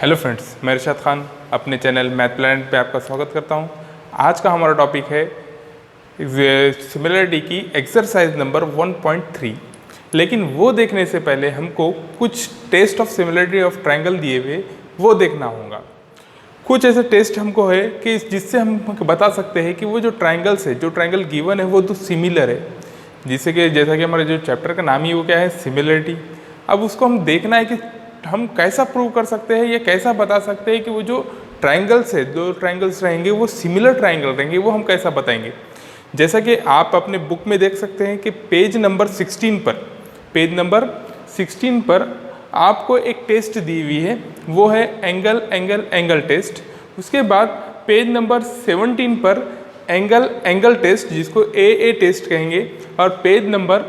Hello friends, मैं इरशाद खान अपने channel math planet पे आपका स्वागत करता हूं। आज का हमारा टॉपिक है सिमिलरिटी की एक्सरसाइज नंबर 1.3। लेकिन वो देखने से पहले हमको कुछ test of similarity of triangle दिए हुए वो देखना होगा। कुछ ऐसे टेस्ट हमको है कि जिससे हम बता सकते हैं कि वो जो ट्रायंगल्स है, जो ट्रायंगल गिवन है वो तो सिमिलर है। जैसा कि हमारे जो चैप्टर का नाम ही वो क्या है, सिमिलरिटी। अब उसको हम देखना है कि हम कैसा प्रूव कर सकते हैं या कैसा बता सकते हैं कि वो जो ट्रायंगल्स है, दो ट्रायंगल्स रहेंगे वो सिमिलर ट्रायंगल रहेंगे, वो हम कैसा बताएंगे। जैसा कि आप अपने बुक में देख सकते हैं कि पेज नंबर 16 पर आपको एक टेस्ट दी हुई है, वो है एंगल एंगल एंगल टेस्ट। उसके बाद पेज नंबर 17 पर एंगल एंगल टेस्ट, जिसको ए टेस्ट कहेंगे, और पेज नंबर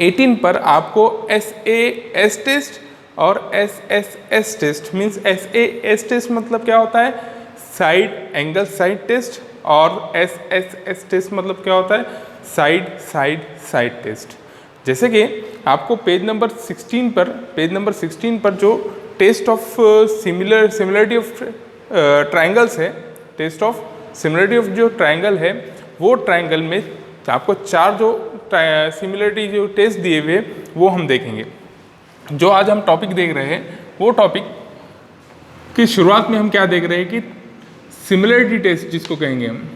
18 पर आपको SAS टेस्ट और SSS test. Means SAS test मतलब क्या होता है, साइड एंगल साइड टेस्ट, और SSS टेस्ट मतलब क्या होता है, साइड साइड साइड टेस्ट। जैसे कि आपको पेज नंबर 16 पर जो test of similarity of triangles है, टेस्ट ऑफ सिमिलरिटी ऑफ जो ट्रायंगल है, वो ट्रायंगल में आपको चार जो सिमिलरिटी जो टेस्ट दिए हुए वो हम देखेंगे। जो आज हम टॉपिक देख रहे हैं वो टॉपिक की शुरुआत में हम क्या देख रहे हैं कि सिमिलरिटी टेस्ट, जिसको कहेंगे हम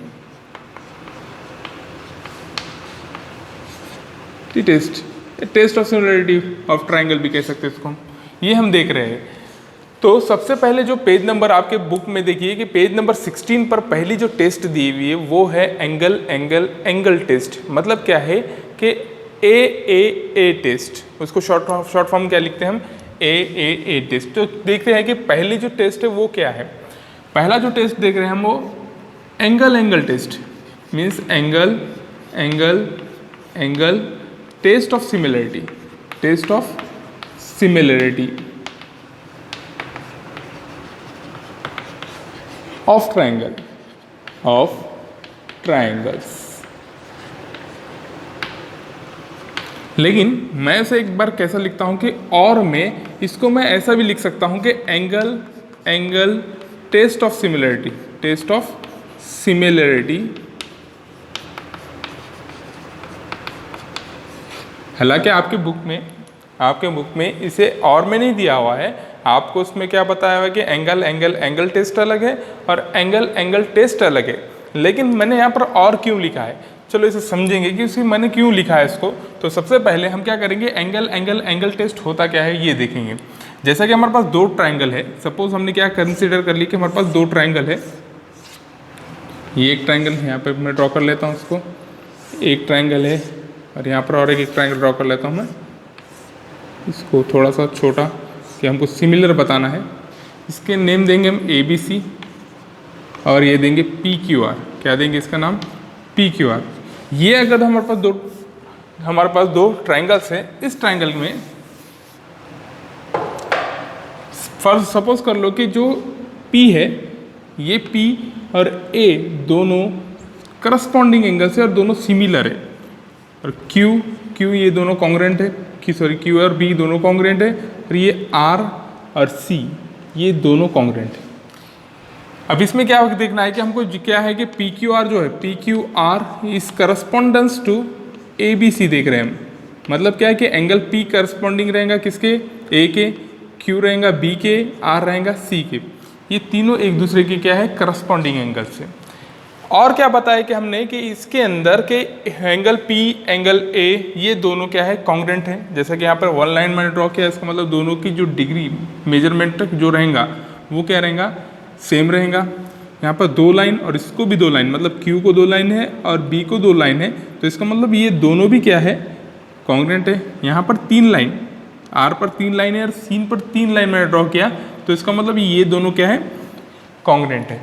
test of similarity of triangle भी कह सकते हैं इसको, ये हम देख रहे हैं। तो सबसे पहले जो पेज नंबर आपके बुक में देखिए कि पेज नंबर 16 पर पहली जो टेस्ट दी हुई है वो है एंगल एंगल एंगल टेस्ट। मतलब क्या है कि ए टेस्ट, उसको शॉर्ट फॉर्म क्या लिखते हैं हम, ए टेस्ट। तो देखते हैं कि पहली जो टेस्ट है वो क्या है। पहला जो टेस्ट देख रहे हैं हम वो angle angle test, means angle angle angle test of similarity, test of similarity of triangles. लेकिन मैं इसे एक बार कैसा लिखता हूँ कि और में इसको मैं ऐसा भी लिख सकता हूँ कि angle angle test of similarity, test of similarity. हालांकि आपके बुक में इसे और में नहीं दिया हुआ है, आपको उसमें क्या बताया हुआ है कि एंगल एंगल एंगल टेस्ट अलग है और एंगल एंगल टेस्ट अलग है। लेकिन मैंने यहाँ पर और क्यों लिखा है, चलो इसे समझेंगे कि उसी मैंने क्यों लिखा है इसको। तो सबसे पहले हम क्या करेंगे, एंगल एंगल एंगल टेस्ट होता क्या है ये देखेंगे। जैसा कि हमारे पास दो ट्रायंगल है, सपोज हमने क्या कंसीडर कर ली कि हमारे पास दो ट्रायंगल है। ये एक ट्रायंगल यहाँ पे मैं ड्रॉ कर लेता हूँ, उसको एक ट्रायंगल है, और यहाँ पर और एक ट्रायंगल ड्रॉ कर लेता हूँ मैं, इसको थोड़ा सा छोटा कि हमको सिमिलर बताना है। इसके नेम देंगे हम ABC और ये देंगे PQR। क्या देंगे इसका नाम, PQR। ये अगर हमारे पास दो ट्रायंगल्स हैं, इस ट्रायंगल में फर्स्ट सपोज कर लो कि जो P है, ये P और A दोनों करस्पॉन्डिंग एंगल से और दोनों सिमिलर है, और Q ये दोनों कॉन्ग्रुएंट है, Q और B दोनों कॉन्ग्रुएंट है, और ये R और C ये दोनों कॉन्ग्रुएंट है। अब इसमें क्या देखना है कि हमको क्या है कि PQR जो है, PQR is correspondence to ABC देख रहे हैं हम। मतलब क्या है कि एंगल P करस्पॉन्डिंग रहेगा किसके, A के, Q रहेगा B के, R रहेगा C के। ये तीनों एक दूसरे के क्या है, करस्पॉन्डिंग एंगल से। और क्या बताया कि हमने कि इसके अंदर के एंगल P एंगल A ये दोनों क्या है, कॉन्ग्रुएंट है। जैसा कि यहाँ पर वन लाइन मैंने ड्रॉ किया, इसका मतलब दोनों की जो डिग्री मेजरमेंट जो रहेगा वो क्या रहेगा, सेम रहेगा। यहाँ पर दो लाइन और इसको भी दो लाइन, मतलब Q को दो लाइन है और B को दो लाइन है, तो इसका मतलब ये दोनों भी क्या है, कॉन्ग्रुएंट है। यहाँ पर तीन लाइन, R पर तीन लाइन है और C पर तीन लाइन मैंने ड्रॉ किया, तो इसका मतलब ये दोनों क्या है, कॉन्ग्रुएंट है।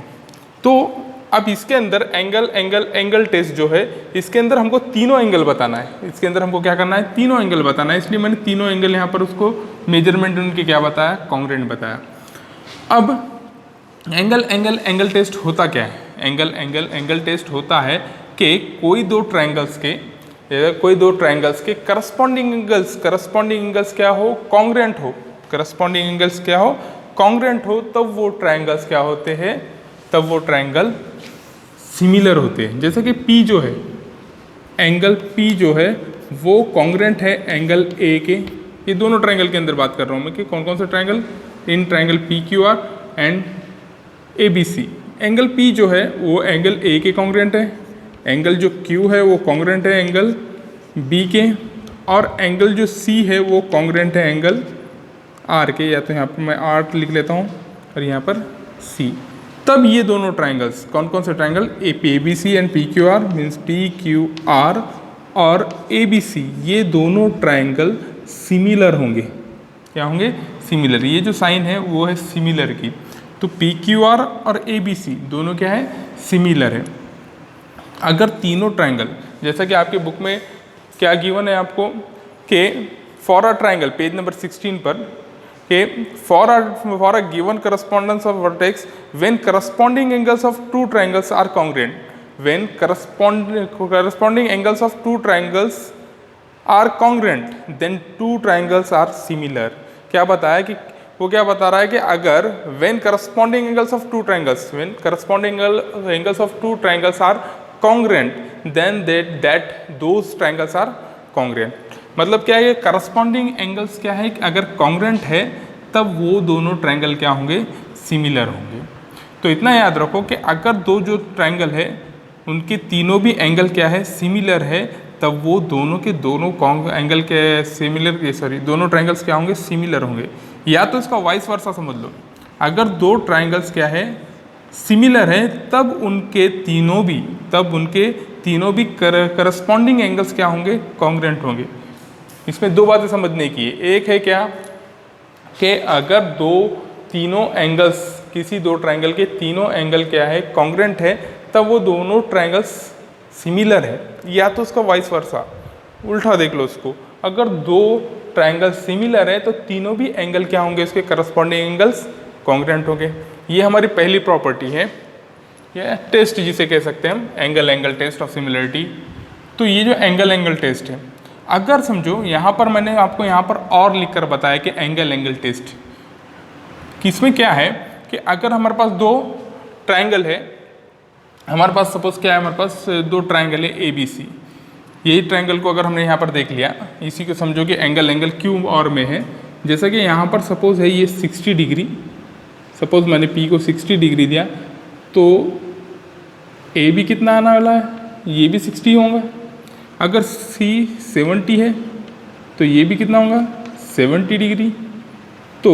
तो अब इसके अंदर एंगल एंगल एंगल टेस्ट जो है, इसके अंदर हमको तीनों एंगल बताना है। इसके अंदर हमको क्या करना है, तीनों एंगल बताना है। इसलिए मैंने तीनों एंगल यहाँ पर उसको मेजरमेंट उनके क्या बताया, कॉन्ग्रुएंट बताया। अब एंगल एंगल एंगल टेस्ट होता क्या है, एंगल एंगल एंगल टेस्ट होता है कि कोई दो ट्रायंगल्स के करस्पॉन्डिंग एंगल्स क्या हो, कॉन्ग्रुएंट हो। करस्पॉन्डिंग एंगल्स क्या हो, कॉन्ग्रेंट हो तब वो ट्रायंगल्स क्या होते हैं, तब वो ट्रायंगल सिमिलर होते हैं। जैसे कि P जो है, एंगल P जो है वो कॉन्ग्रेंट है एंगल A के। ये दोनों ट्रायंगल के अंदर बात कर रहा हूँ मैं कि कौन कौन से triangle, in triangle PQR and ABC। Angle P जो है वो एंगल A के कॉन्ग्रेंट है, एंगल जो Q है वो कॉन्ग्रेंट है एंगल B के, और एंगल जो C है वो कॉन्ग्रेंट है एंगल R के। या तो यहाँ पर मैं R लिख लेता हूँ और यहाँ पर C। तब ये दोनों ट्रायंगल्स, कौन कौन से triangle, ABC and PQR means PQR और ABC, ये दोनों ट्रायंगल सिमिलर होंगे। क्या होंगे, सिमिलर। ये जो साइन है वो है सिमिलर की। तो PQR और ABC दोनों क्या है, सिमिलर है। अगर तीनों ट्रायंगल, जैसा कि आपके बुक में क्या गिवन है आपको कि for a triangle, page number 16 पर, कि for a given correspondence of vertex when corresponding angles of two triangles are congruent, when corresponding angles of two triangles are congruent then two triangles are similar. क्या बताया कि वो क्या बता रहा है कि अगर when corresponding angles of two triangles, when corresponding angles of two triangles are congruent then that those triangles are congruent. मतलब क्या है, करस्पॉन्डिंग एंगल्स क्या है, अगर कॉन्ग्रुएंट है तब वो दोनों ट्रायंगल क्या होंगे, सिमिलर होंगे। तो इतना याद रखो कि अगर दो जो ट्रायंगल है उनके तीनों भी एंगल क्या है, सिमिलर है, तब वो दोनों के दोनों एंगल के सिमिलर, सॉरी दोनों ट्रायंगल्स क्या होंगे, सिमिलर होंगे। या तो इसका वाइस वर्सा समझ लो, अगर दो ट्रायंगल्स क्या है, सिमिलर है, तब उनके तीनों भी करस्पॉन्डिंग एंगल्स क्या होंगे, कॉन्ग्रुएंट होंगे। इसमें दो बातें समझने की है। एक है क्या कि अगर तीनों एंगल्स, किसी दो ट्रायंगल के तीनों एंगल क्या है, कॉन्ग्रुएंट है, तब वो दोनों ट्रायंगल्स सिमिलर है। या तो उसका वाइस वर्सा, उल्टा देख लो उसको, अगर दो ट्रायंगल सिमिलर है तो तीनों भी एंगल क्या होंगे, इसके करस्पॉन्डिंग एंगल्स कॉन्ग्रुएंट होंगे। ये हमारी पहली प्रॉपर्टी है, या टेस्ट जिसे कह सकते हैं हम, एंगल टेस्ट ऑफ सिमिलरिटी। तो ये जो एंगल टेस्ट है, अगर समझो यहाँ पर मैंने आपको यहाँ पर और लिखकर बताया कि एंगल टेस्ट किसमें क्या है कि अगर हमारे पास दो ट्रायंगल है, हमारे पास सपोज क्या है, हमारे पास दो ट्रायंगल है ABC। यही ट्रायंगल को अगर हमने यहाँ पर देख लिया, इसी को समझो कि एंगल Q और में है। जैसा कि यहाँ पर सपोज है ये 60 डिग्री, सपोज मैंने P को 60 डिग्री दिया, तो AB कितना आने वाला है, ये भी 60 होगा। अगर C 70 है तो ये भी कितना होगा, 70 डिग्री। तो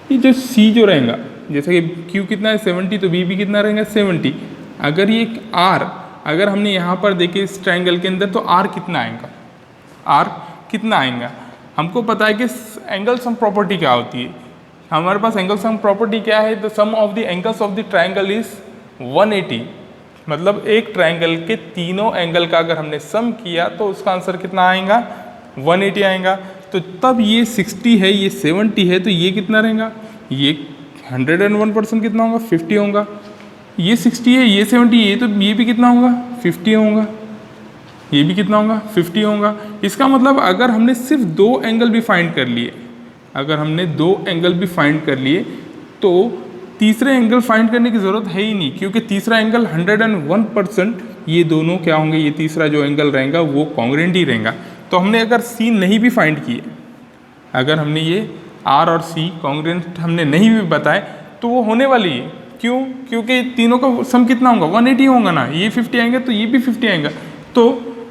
ये जो C जो रहेगा, जैसे कि Q कितना है 70, तो B भी कितना रहेगा 70। अगर ये R, अगर हमने यहाँ पर देखे इस ट्रायंगल के अंदर, तो R कितना आएगा, R कितना आएगा। हमको पता है कि एंगल सम प्रॉपर्टी क्या होती है, हमारे पास एंगल सम प्रॉपर्टी क्या है, the sum of the angles of the triangle is 180। मतलब एक ट्रायंगल के तीनों एंगल का अगर हमने सम किया तो उसका आंसर कितना आएगा, 180 आएगा। तो तब ये 60 है, ये 70 है, तो ये कितना रहेगा, ये 101% कितना होगा, 50 होगा। ये 60 है, ये 70 है, तो ये भी कितना होगा, 50 होगा। ये भी कितना होगा, 50 होगा। इसका मतलब अगर हमने सिर्फ दो एंगल भी फाइंड कर लिए, अगर हमने दो एंगल भी फाइंड कर लिए, तो तीसरे एंगल फाइंड करने की ज़रूरत है ही नहीं, क्योंकि तीसरा एंगल 101% ये दोनों क्या होंगे, ये तीसरा जो एंगल रहेगा वो कॉन्ग्रुएंट ही रहेगा। तो हमने अगर C नहीं भी फाइंड किए, अगर हमने ये R और C कॉन्ग्रुएंट हमने नहीं भी बताए, तो वो होने वाली है। क्यों, क्योंकि तीनों का सम कितना होगा, 180 होगा ना, ये 50 आएंगे तो ये भी 50 आएगा। तो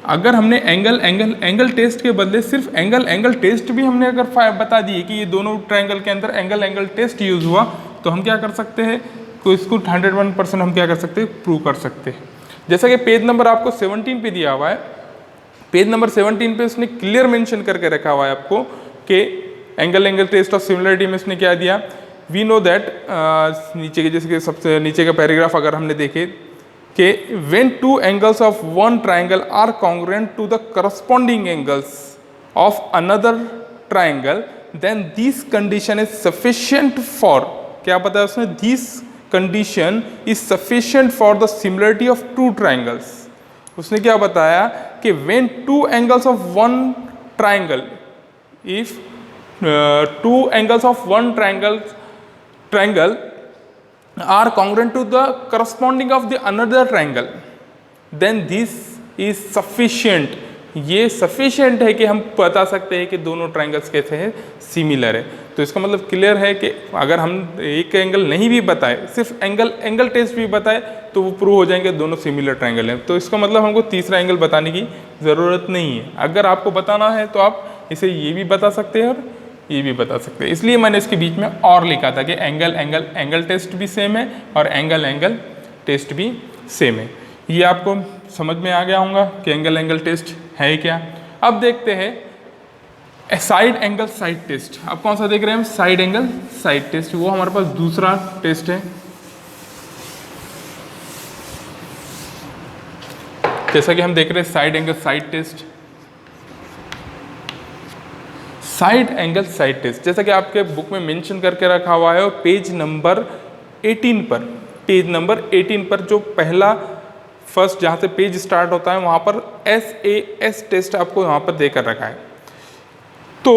अगर हमने एंगल टेस्ट के बदले सिर्फ एंगल टेस्ट भी हमने अगर बता दिए कि ये दोनों ट्रायंगल के अंदर एंगल टेस्ट यूज़ हुआ, तो हम क्या कर सकते हैं, तो इसको 101% हम क्या कर सकते हैं, प्रूव कर सकते हैं। जैसा कि पेज नंबर आपको 17 पे दिया हुआ है, पेज नंबर 17 पे उसने क्लियर मेंशन करके रखा हुआ है आपको कि एंगल टेस्ट ऑफ सिमिलरिटी में उसने क्या दिया, वी नो दैट, नीचे के जैसे कि सबसे नीचे का पैराग्राफ अगर हमने देखे कि when two angles of one triangle are congruent to the corresponding angles of another triangle, then this condition is sufficient for, क्या पता है उसमें, this condition is sufficient for the similarity of two triangles। उसने क्या बताया कि when two angles of one triangle, if two angles of one triangle are congruent to the corresponding of the another triangle, then this is sufficient. ये sufficient है कि हम बता सकते हैं कि दोनों ट्राइंगल्स कैसे हैं, सिमिलर है। तो इसका मतलब क्लियर है कि अगर हम एक एंगल नहीं भी बताए, सिर्फ एंगल टेस्ट भी बताए, तो वो प्रूव हो जाएंगे दोनों सिमिलर ट्राइंगल हैं। तो इसका मतलब हमको तीसरा एंगल बताने की ज़रूरत नहीं है। अगर आपको बताना है तो आप इसे ये भी बता सकते हैं और ये भी बता सकते हैं। इसलिए मैंने इसके बीच में और लिखा था कि एंगल टेस्ट भी सेम है और एंगल टेस्ट भी सेम है। ये आपको समझ में आ गया होगा कि एंगल टेस्ट है क्या। अब देखते हैं साइड एंगल साइड टेस्ट। अब कौन सा देख रहे हैं हम, साइड एंगल साइड टेस्ट। वो हमारे पास दूसरा टेस्ट है। जैसा कि हम देख रहे हैं side angle side test, side angle side test जैसा कि आपके बुक में मेंशन करके रखा हुआ है, और पेज नंबर 18 पर जो पहला फर्स्ट जहाँ से पेज स्टार्ट होता है वहाँ पर SAS टेस्ट आपको यहाँ पर देकर रखा है। तो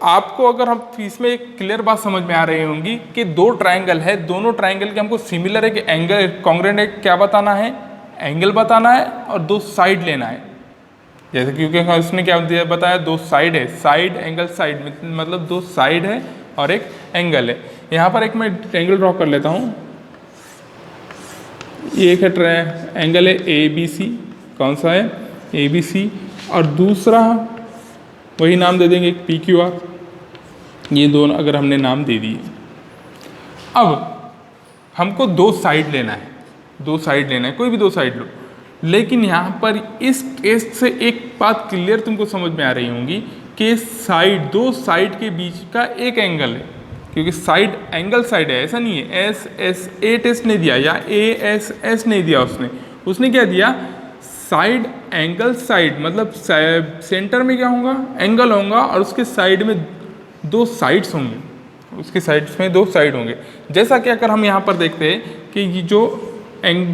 आपको अगर हम इसमें एक क्लियर बात समझ में आ रही होंगी कि दो ट्राइंगल है, दोनों ट्राइंगल के हमको सिमिलर है कि एंगल कॉन्ग्रुएंट है, क्या बताना है, एंगल बताना है और दो साइड लेना है। जैसे क्योंकि उसने क्या दिया बताया, दो साइड है, साइड एंगल साइड मतलब दो साइड है और एक एंगल है। यहाँ पर एक मैं एंगल ड्रॉ कर लेता हूँ। ये एक एंगल है ABC, कौन सा है, ABC, और दूसरा वही नाम दे देंगे PQR। ये दोनों अगर हमने नाम दे दिए, अब हमको दो साइड लेना है, कोई भी दो साइड लो। लेकिन यहाँ पर इस केस से एक बात क्लियर तुमको समझ में आ रही होंगी कि दो साइड के बीच का एक एंगल है, क्योंकि साइड एंगल साइड है, ऐसा नहीं है SSA टेस्ट नहीं दिया या ASS नहीं दिया उसने क्या दिया, साइड एंगल साइड, मतलब सेंटर में क्या होगा, एंगल होगा और उसके साइड में दो साइड्स होंगे, उसके साइड्स में दो साइड होंगे। जैसा कि अगर हम यहाँ पर देखते हैं कि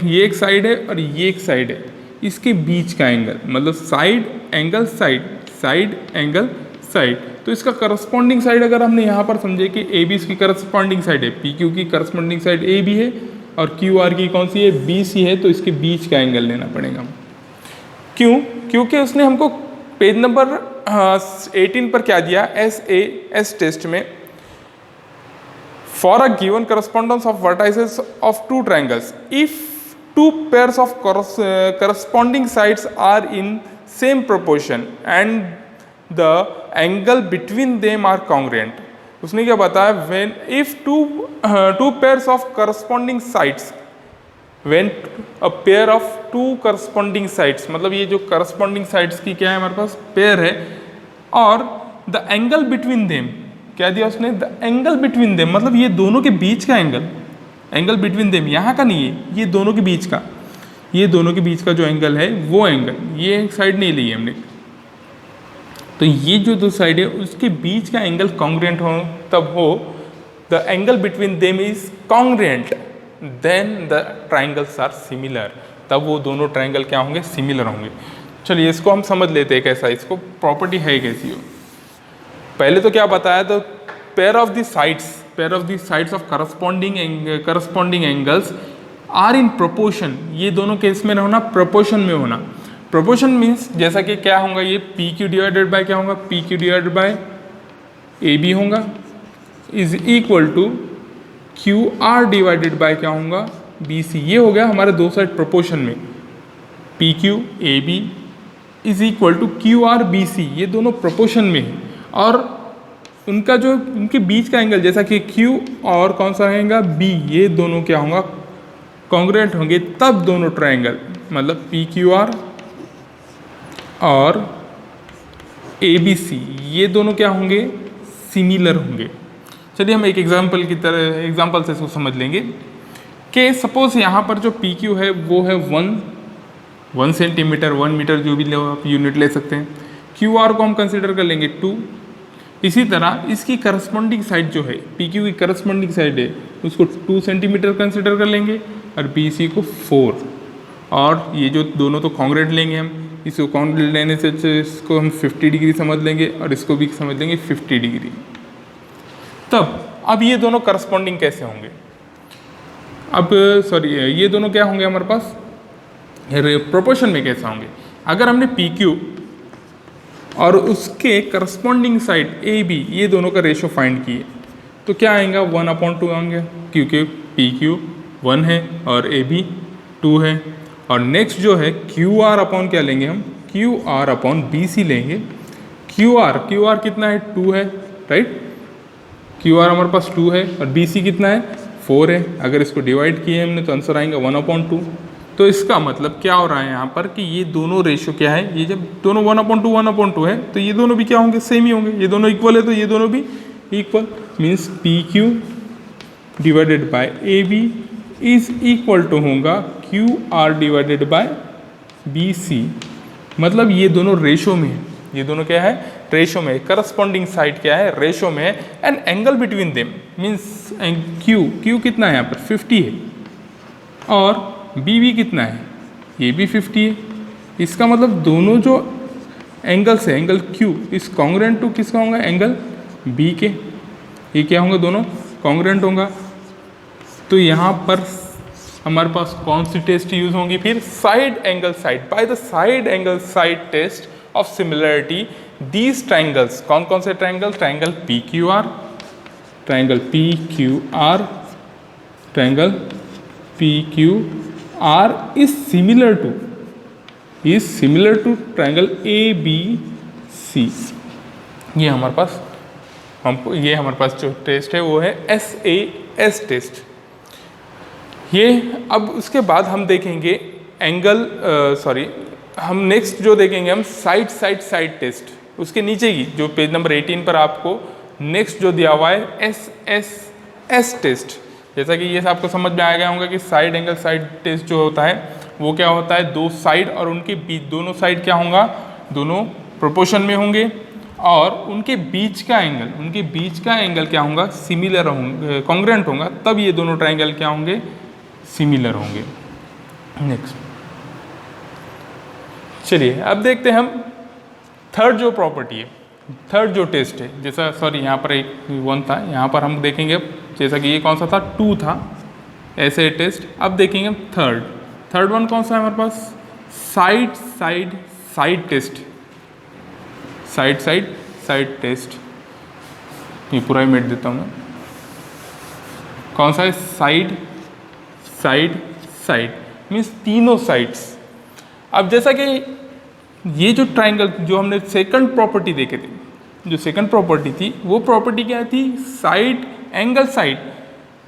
ये एक साइड है और ये एक साइड है, इसके बीच का एंगल मतलब साइड एंगल साइड, तो इसका करस्पॉन्डिंग साइड अगर हमने यहाँ पर समझे कि AB इसकी करस्पॉन्डिंग साइड है, PQ की करस्पॉन्डिंग साइड AB है और QR की कौन सी है, BC है, तो इसके बीच का एंगल लेना पड़ेगा। क्यों? क्योंकि उसने हमको पेज नंबर 18 पर क्या दिया, SAS टेस्ट में, for a given correspondence of vertices of two triangles, if two pairs of corresponding sides are in same proportion and the angle between them are congruent, उसने क्या बताया, when if two pairs of corresponding sides, when a pair of two corresponding sides, मतलब ये जो corresponding sides की क्या है हमारे पास, पेयर है, और the angle between them क्या दिया उसने, द एंगल बिटवीन देम, मतलब ये दोनों के बीच का एंगल बिटवीन देम, यहाँ का नहीं है, ये दोनों के बीच का जो एंगल है वो एंगल, ये एक साइड नहीं ली है हमने, तो ये जो दो साइड है उसके बीच का एंगल कॉन्ग्रुएंट हो, तब हो the angle between them is congruent, then the triangles are similar, तब वो दोनों ट्राइंगल क्या होंगे, सिमिलर होंगे। चलिए इसको हम समझ लेते हैं कैसा, इसको प्रॉपर्टी है कैसी हो। पहले तो क्या बताया, तो pair of the sides of corresponding angles are in proportion, ये दोनों केस में होना प्रोपोर्शन में होना। प्रोपोर्शन मीन्स जैसा कि क्या होगा, ये PQ डिवाइडेड बाय क्या होगा, PQ डिवाइडेड बाय AB होगा, is equal to QR divided by क्या होगा, BC। ये हो गया हमारे दो साइड प्रोपोर्शन में, PQ AB is equal to QR BC, ये दोनों प्रोपोर्शन में है, और उनका जो उनके बीच का एंगल जैसा कि Q और कौन सा रहेगा B, ये दोनों क्या होगा, कॉन्ग्रुएंट होंगे, तब दोनों ट्राइंगल मतलब PQR और ABC ये दोनों क्या होंगे, सिमिलर होंगे। चलिए हम एक एग्जांपल से इसको समझ लेंगे कि सपोज यहाँ पर जो PQ है वो है 1 सेंटीमीटर, 1 मीटर, जो भी आप यूनिट ले सकते हैं। QR को हम कंसिडर कर लेंगे 2। इसी तरह इसकी करस्पॉन्डिंग साइड जो है, PQ की करस्पॉन्डिंग साइड है, उसको 2 सेंटीमीटर कंसिडर कर लेंगे और BC को 4, और ये जो दोनों तो कॉन्ग्रुएंट लेंगे हम, इसको कौन लेने से इसको हम 50 डिग्री समझ लेंगे और इसको भी समझ लेंगे 50 डिग्री। तब अब ये दोनों करस्पॉन्डिंग कैसे होंगे? अब सॉरी, ये दोनों क्या होंगे हमारे पास प्रोपोर्शन में कैसे होंगे? अगर हमने पी क्यू और उसके करस्पॉन्डिंग साइड ए बी ये दोनों का रेशो फाइंड किए तो क्या आएगा? 1/2 आएंगे, क्योंकि पी क्यू 1 है और ए बी 2 है। और नेक्स्ट जो है क्यू आर अपॉन क्या लेंगे हम? Q R upon B C लेंगे। क्यू आर कितना है? 2 है, राइट। क्यू आर हमारे पास 2 है और बी सी कितना है? 4 है। अगर इसको डिवाइड किए हमने तो आंसर आएंगे 1/2। तो इसका मतलब क्या हो रहा है यहाँ पर कि ये दोनों रेशो क्या है? ये जब दोनों 1/2 है तो ये दोनों भी क्या होंगे? सेम ही होंगे। ये दोनों इक्वल है तो ये दोनों भी equal, means P Q divided by A B is equal to होगा Q R divided by B C. मतलब ये दोनों रेशो में है। ये दोनों क्या है? रेशो में। करस्पॉन्डिंग साइड क्या है? रेशो में है। And angle between them means Q कितना है यहाँ पर? 50 है और बी भी कितना है? ये भी 50 है। इसका मतलब दोनों जो एंगल्स है, एंगल क्यू इस कॉन्ग्रुएंट टू किसका होगा? एंगल बी के। ये क्या होंगे? दोनों कॉन्ग्रुएंट होगा। तो यहाँ पर हमारे पास कौन सी टेस्ट यूज होंगी फिर? Side angle side. By the side angle side test of similarity these triangles, कौन कौन से triangle? Triangle P Q R, triangle P Q R, triangle P Q R is similar to triangle A B C. ये हमारे पास जो test है वो है SAS test. ये अब उसके बाद हम देखेंगे हम नेक्स्ट जो देखेंगे हम साइड टेस्ट। उसके नीचे ही जो पेज नंबर 18 पर आपको नेक्स्ट जो दिया हुआ है SSS टेस्ट। जैसा कि ये आपको समझ में आ गया होगा कि साइड एंगल साइड टेस्ट जो होता है वो क्या होता है? दो साइड और उनके बीच, दोनों साइड क्या होगा? दोनों प्रोपोर्शन में होंगे और उनके बीच का एंगल क्या होगा? सिमिलर होंगे, कॉन्ग्रुएंट होगा। तब ये दोनों ट्राइंगल क्या होंगे? सिमिलर होंगे। नेक्स्ट चलिए अब देखते हैं हम थर्ड जो प्रॉपर्टी है, थर्ड जो टेस्ट है। जैसा सॉरी यहाँ पर एक 1 था, यहाँ पर हम देखेंगे जैसा कि ये कौन सा था? 2 था ऐसे टेस्ट। अब देखेंगे हम थर्ड वन कौन सा है हमारे पास? Side test. साइड टेस्ट ये पूरा ही मिट देता हूँ मैं। कौन सा है? साइड मीन्स तीनों साइड्स। अब जैसा कि ये जो ट्राइंगल जो हमने सेकंड प्रॉपर्टी देखे थे, जो सेकंड प्रॉपर्टी थी वो प्रॉपर्टी क्या थी? साइड एंगल साइड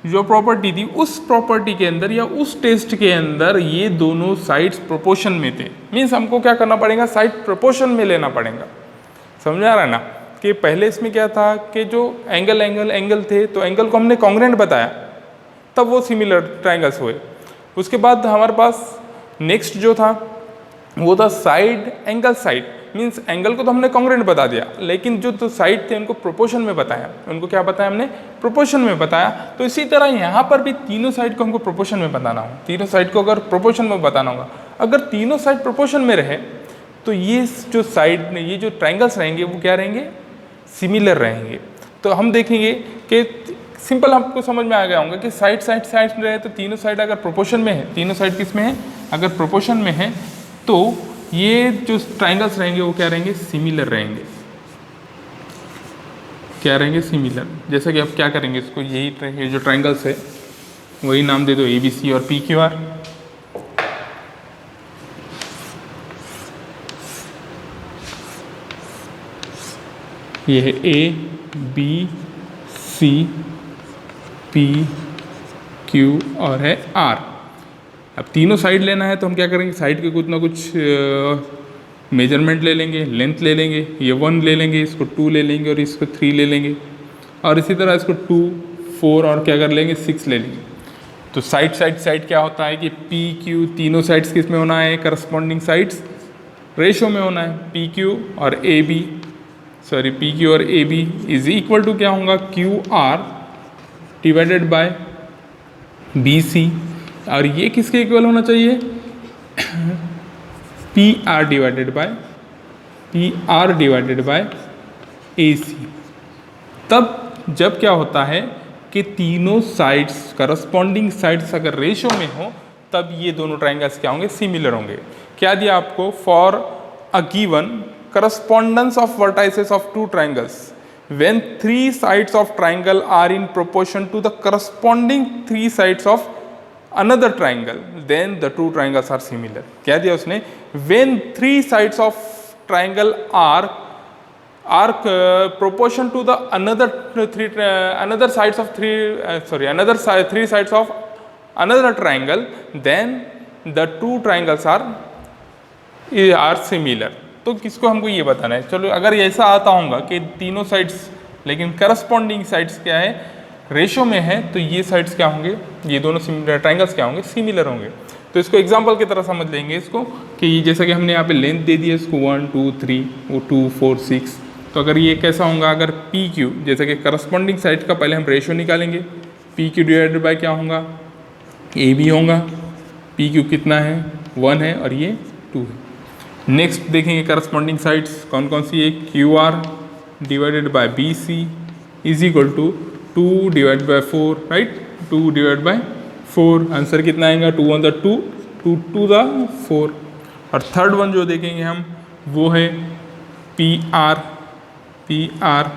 जो प्रॉपर्टी थी, उस प्रॉपर्टी के अंदर या उस टेस्ट के अंदर ये दोनों साइड्स प्रोपोर्शन में थे। मीन्स हमको क्या करना पड़ेगा? साइड प्रोपोर्शन में लेना पड़ेगा। समझ आ रहा है ना? कि पहले इसमें क्या था कि जो एंगल थे तो एंगल को हमने कॉन्ग्रुएंट बताया, तब वो सिमिलर ट्राइंगल्स हुए। उसके बाद हमारे पास नेक्स्ट जो था वो था side angle side. Means angle को तो हमने कॉन्ग्रुएंट बता दिया, लेकिन जो तो साइड थे उनको प्रोपोर्शन में बताया। उनको क्या बताया हमने? प्रोपोर्शन में बताया। तो इसी तरह यहाँ पर भी तीनों साइड को हमको प्रोपोर्शन में बताना हो। तीनों साइड को अगर प्रोपोर्शन में बताना होगा, अगर तीनों साइड प्रोपोर्शन में रहे तो ये जो साइड ये जो ट्राइंगल्स रहेंगे वो क्या रहेंगे? सिमिलर रहेंगे। तो हम देखेंगे कि सिंपल आपको समझ में आ गया होगा कि साइड में रहे तो तीनों साइड अगर प्रोपोर्शन में है, तीनों साइड किस में है? अगर प्रोपोर्शन में है तो ये जो ट्राइंगल्स रहेंगे वो क्या रहेंगे? सिमिलर रहेंगे। क्या रहेंगे? सिमिलर। जैसा कि आप क्या करेंगे, इसको यही जो ट्राइंगल्स है वही नाम दे दो ABC और PQR। ये है ABC, PQ और है R। अब तीनों साइड लेना है तो हम क्या करेंगे? साइड के कुछ ना कुछ मेजरमेंट ले लेंगे, लेंथ ले लेंगे। ये 1 ले लेंगे, इसको 2 ले लेंगे और इसको 3 ले लेंगे, और इसी तरह इसको 2, 4 और क्या कर लेंगे? 6 ले लेंगे। तो साइड क्या होता है कि PQ तीनों साइड्स किस में होना है? करस्पॉन्डिंग साइड्स रेशो में होना है। PQ और AB इज इक्वल टू क्या होगा? QR divided bye BC। और ये किसके इक्वल होना चाहिए? P R divided by A सी। तब जब क्या होता है कि तीनों साइड्स करस्पॉन्डिंग साइड्स अगर रेशो में हो तब ये दोनों ट्राइंगल्स क्या होंगे, सिमिलर होंगे। क्या दिया आपको, for a given correspondence of vertices of two triangles when three sides of triangle are in proportion to the corresponding three sides of another triangle then the two triangles are similar। क्या दिया उसने, when three sides of triangle are proportion to the three sides of another triangle then the two triangles are similar। तो किसको हमको ये बताना है, चलो अगर ऐसा आता होगा कि तीनों साइड्स लेकिन करस्पॉन्डिंग साइड्स क्या है, रेशो में है, तो ये साइड्स क्या होंगे, ये दोनों ट्राइंगल्स क्या होंगे, सिमिलर होंगे। तो इसको एग्जांपल की तरह समझ लेंगे इसको कि जैसा कि हमने यहाँ पे लेंथ दे दी है इसको 1 2 3 वो 2 4 6। तो अगर ये कैसा होगा, अगर पी क्यू जैसे कि करस्पॉन्डिंग साइड का पहले हम रेशो निकालेंगे, पी क्यू डिवाइडेड बाय क्या होगा, ए बी होगा। पी क्यू कितना है, 1 है और ये 2 है। नेक्स्ट देखेंगे करस्पॉन्डिंग साइड्स कौन कौन सी है, Q R divided by B C is equal to 2 divide by 4, right, 2 divide by 4। Answer कितना आएगा, 2 1 2 2 2 4। और थर्ड वन जो देखेंगे हम वो है P R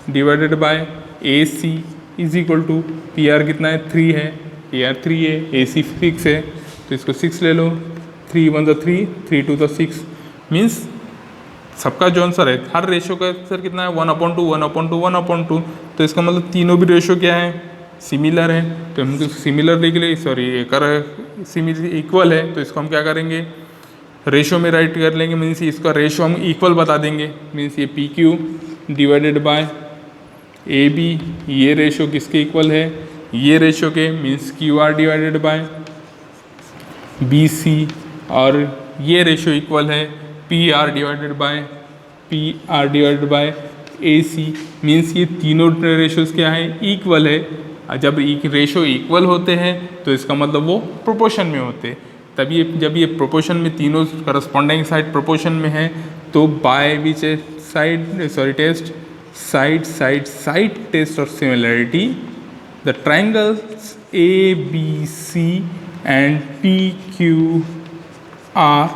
divided by A C is equal to, P R कितना है, 3 है, पी आर 3 है, ए सी 6 है, तो इसको 6 ले लो, 3 1 3 3 2 6। मीन्स सबका जो आंसर है, हर रेशो का आंसर कितना है, 1/2 1/2 1/2। तो इसका मतलब तीनों भी रेशो क्या है, सिमिलर है। तो हम सिमिलर लिख ले, सॉरी इक्वल है, तो इसको हम क्या करेंगे, रेशो में राइट कर लेंगे। मीन्स इसका रेशो हम इक्वल बता देंगे। मीन्स ये P Q divided by A B, ये रेशो किसके इक्वल है, ये रेशो के, means Q R divided by B C, और ये रेशो इक्वल है P R divided by A C. Means ये तीनों रेशोज़ क्या है, इक्वल है। जब रेशो इक्वल होते हैं तो इसका मतलब वो प्रोपोर्शन में होते हैं। तब ये जब ये प्रोपोर्शन में तीनों करस्पॉन्डिंग साइड प्रोपोर्शन में है तो by which side test of similarity the triangles A B C and P Q R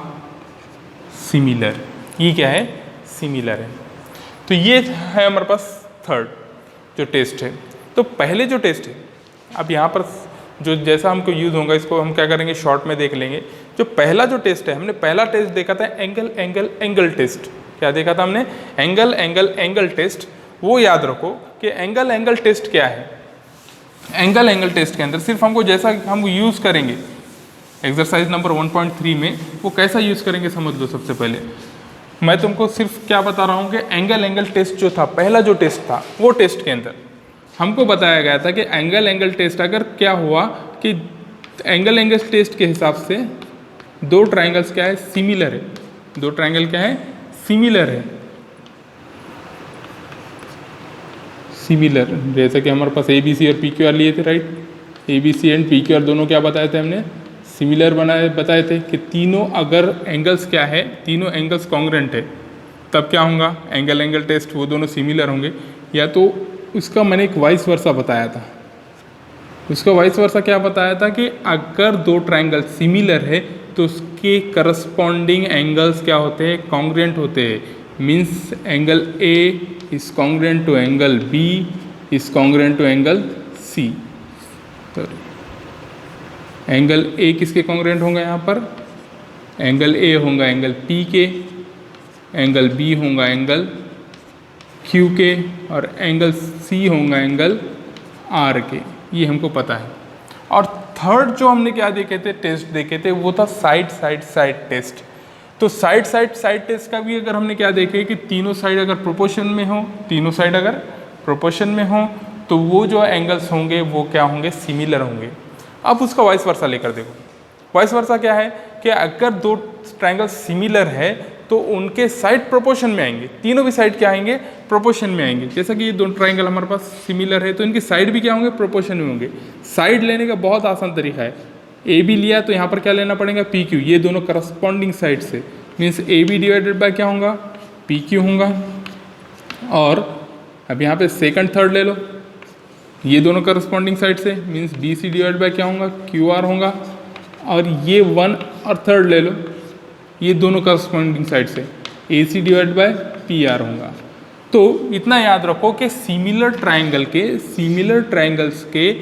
similar. ये क्या है, सिमिलर है। तो ये है हमारे पास थर्ड जो टेस्ट है। तो पहले जो टेस्ट है, अब यहाँ पर जो जैसा हमको यूज़ होगा इसको हम क्या करेंगे, शॉर्ट में देख लेंगे। जो पहला जो टेस्ट है, हमने पहला टेस्ट देखा था एंगल टेस्ट। क्या देखा था हमने, एंगल टेस्ट। वो याद रखो कि एंगल टेस्ट क्या है। एंगल टेस्ट के अंदर सिर्फ हमको जैसा हम यूज़ करेंगे एक्सरसाइज नंबर 1.3 में, वो कैसा यूज़ करेंगे समझ लो। सबसे पहले मैं तुमको सिर्फ क्या बता रहा हूँ कि एंगल टेस्ट जो था, पहला जो टेस्ट था, वो टेस्ट के अंदर हमको बताया गया था कि एंगल टेस्ट अगर क्या हुआ कि एंगल टेस्ट के हिसाब से दो ट्राइंगल्स क्या है, सिमिलर है। दो ट्राइंगल क्या है, सिमिलर है। सिमिलर जैसे कि हमारे पास ए बी सी और पी क्यू आर लिए थे, right. A B C and P Q R दोनों क्या बताए थे हमने, सिमिलर बताए थे कि तीनों अगर एंगल्स क्या है, तीनों एंगल्स कॉन्ग्रेंट है, तब क्या होगा, एंगल टेस्ट, वो दोनों सिमिलर होंगे। या तो उसका मैंने एक वाइस वर्सा बताया था। उसका वाइस वर्सा क्या बताया था कि अगर दो ट्राइंगल सिमिलर है तो उसके करस्पॉन्डिंग एंगल्स क्या होते हैं, कॉन्ग्रेंट होते हैं। Means angle A is congruent to angle B is congruent to angle C. Angle A किसके कॉन्ग्रेंट होंगे, यहाँ पर एंगल ए होगा एंगल पी के, एंगल बी होगा एंगल क्यू के, और एंगल सी होगा एंगल आर के। ये हमको पता है। और थर्ड जो हमने क्या देखे थे, टेस्ट देखे थे, वो था साइड टेस्ट। तो साइड टेस्ट का भी अगर हमने क्या देखे कि तीनों साइड अगर प्रोपोर्शन में हो, तीनों साइड अगर प्रोपोर्शन में हो तो वो जो एंगल्स होंगे वो क्या होंगे, सिमिलर होंगे। अब उसका वाइस वर्सा लेकर देखो। वाइस वर्सा क्या है कि अगर दो ट्राइंगल सिमिलर है तो उनके साइड प्रोपोर्शन में आएंगे। तीनों भी साइड क्या आएंगे, प्रोपोर्शन में आएंगे। जैसा कि ये दो ट्राइंगल हमारे पास सिमिलर है तो इनके साइड भी क्या होंगे, प्रोपोर्शन में होंगे। साइड लेने का बहुत आसान तरीका है। ए बी लिया तो यहाँ पर क्या लेना पड़ेगा, पी क्यू। ये दोनों करस्पॉन्डिंग साइड से means A B divided by क्या होगा, पी क्यू होगा। और अब यहाँ पे सेकंड थर्ड ले लो, ये दोनों करस्पॉन्डिंग साइड से, means B C divide by क्या होगा, क्यू आर होगा। और ये वन और थर्ड ले लो, ये दोनों करस्पॉन्डिंग साइड से ए सी डिवाइड बाय पी आर होगा। तो इतना याद रखो कि सिमिलर ट्राइंगल्स के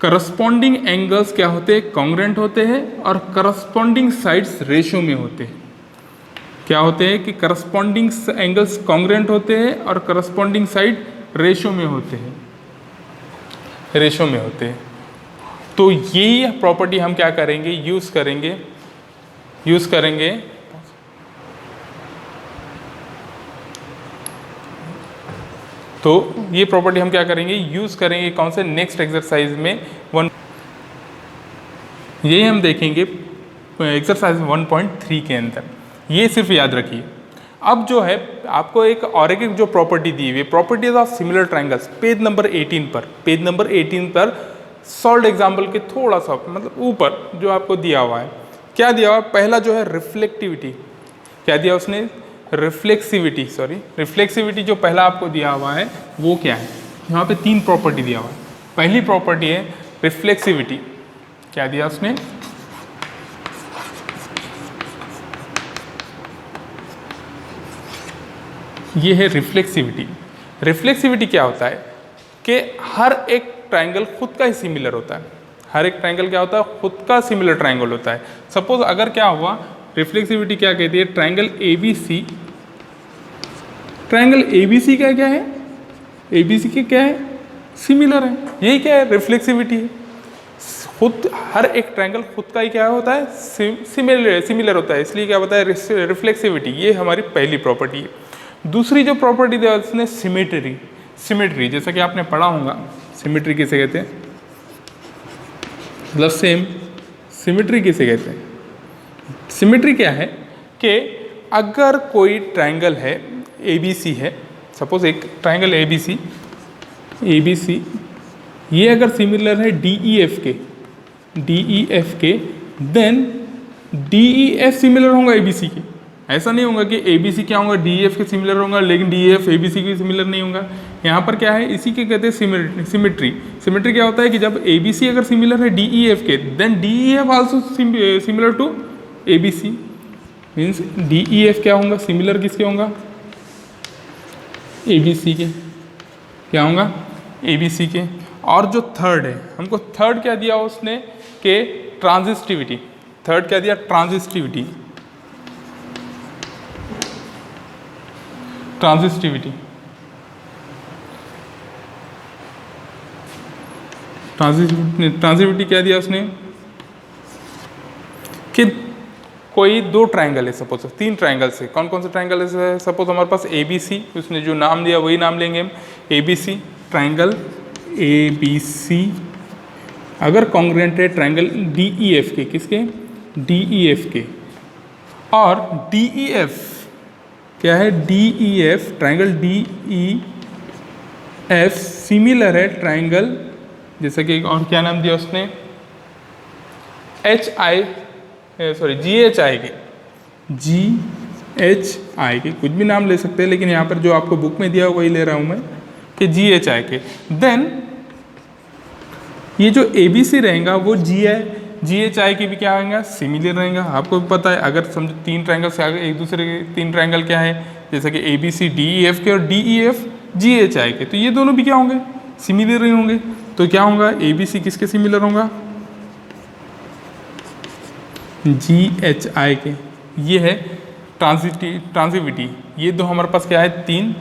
करस्पॉन्डिंग एंगल्स क्या होते हैं, कॉन्ग्रेंट होते हैं, और करस्पॉन्डिंग साइड्स रेशो में होते हैं। क्या होते हैं कि करस्पॉन्डिंग एंगल्स कॉन्ग्रेंट होते हैं और करस्पॉन्डिंग साइड रेशो में होते हैं, तो ये प्रॉपर्टी हम क्या करेंगे, यूज़ करेंगे तो ये प्रॉपर्टी हम क्या करेंगे, यूज़ करेंगे कौन से, नेक्स्ट एक्सरसाइज में यही हम देखेंगे एक्सरसाइज 1.3 के अंदर। ये सिर्फ याद रखिए। अब जो है आपको एक और एक जो प्रॉपर्टी दी हुई है, properties of similar triangles, page number 18 पर सॉल्व एग्जाम्पल के थोड़ा सा मतलब ऊपर जो आपको दिया हुआ है, क्या दिया हुआ है, पहला जो है रिफ्लेक्टिविटी, क्या दिया उसने, रिफ्लेक्सिविटी जो पहला आपको दिया हुआ है वो क्या है, यहाँ पे 3 प्रॉपर्टी दिया हुआ है। पहली प्रॉपर्टी है रिफ्लेक्सिविटी, क्या दिया उसने, ये है रिफ्लेक्सिविटी क्या होता है कि हर एक ट्राइंगल खुद का ही सिमिलर होता है, हर एक ट्राइंगल क्या होता है, खुद का सिमिलर ट्राइंगल होता है। सपोज अगर क्या हुआ, रिफ्लेक्सिविटी क्या कहती है, ट्राइंगल ए बी सी का क्या है, ए बी सी के क्या है, सिमिलर है, यही क्या है, रिफ्लेक्सिविटी है। खुद हर एक ट्राइंगल खुद का ही क्या होता है, सिमिलर होता है, इसलिए क्या होता है रिफ्लेक्सिविटी। ये हमारी पहली प्रॉपर्टी है। दूसरी जो प्रॉपर्टी दिया उसने सिमेट्री, जैसा कि आपने पढ़ा होगा, सिमेट्री किसे कहते हैं, मतलब सेम, सिमेट्री किसे कहते हैं, सिमेट्री क्या है कि अगर कोई ट्राइंगल है ए बी सी है, सपोज एक ट्राइंगल ए बी सी, ये अगर सिमिलर है डी ई एफ के, then D E F similar होगा ए बी सी के। ऐसा नहीं होगा कि ए बी सी क्या होगा, डी ई एफ के सिमिलर होगा, लेकिन D E F A B C के सिमिलर नहीं होगा। यहाँ पर क्या है, इसी के कहते हैं सिमेट्री क्या होता है कि जब ए बी सी अगर सिमिलर है डी ई एफ के, then D E F also similar to A B C, means D E F क्या होगा, सिमिलर किसके होगा, ए बी सी के, क्या होगा, ए बी सी के। और जो थर्ड है, हमको थर्ड क्या दिया उसने कि ट्रांजिस्टिविटी, थर्ड क्या दिया, ट्रांजिस्टिविटी क्या दिया उसने कि कोई 2 ट्राइंगल है, सपोज 3 ट्राइंगल है, कौन कौन से ट्राइंगल है, सपोज हमारे पास ए बी सी, उसने जो नाम दिया वही नाम लेंगे हम, A B C, triangle A B C अगर कॉन्ग्रुएंट है ट्राइंगल डी ई एफ के, किसके, डी ई एफ के, और डी ई एफ क्या है, D E F, triangle D E F similar है ट्राइंगल, जैसे कि और क्या नाम दिया उसने, जी एच आई के, कुछ भी नाम ले सकते हैं, लेकिन यहाँ पर जो आपको बुक में दिया हुआ वही ले रहा हूँ मैं, कि जी एच आई के। देन ये जो ए बी सी रहेगा वो जी एच आई के भी क्या होगा, सिमिलर रहेगा। आपको भी पता है, अगर समझो 3 ट्राइंगल से आगे एक दूसरे के 3 ट्राइंगल क्या है, जैसे कि A B C D E F के और D E F G H I के, तो ये दोनों भी क्या होंगे, सिमिलर ही होंगे। तो क्या होगा, ए बी सी किसके सिमिलर होगा, जी एच आई के। ये है ट्रांजिटिविटी। ये दो हमारे पास क्या है, 3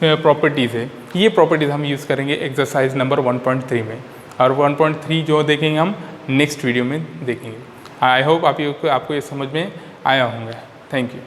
प्रॉपर्टीज़ है। ये प्रॉपर्टीज़ हम यूज़ करेंगे एक्सरसाइज नंबर 1.3 में, और 1.3 जो देखेंगे हम नेक्स्ट वीडियो में देखेंगे। आई होप आपको ये समझ में आया होंगे। Thank you.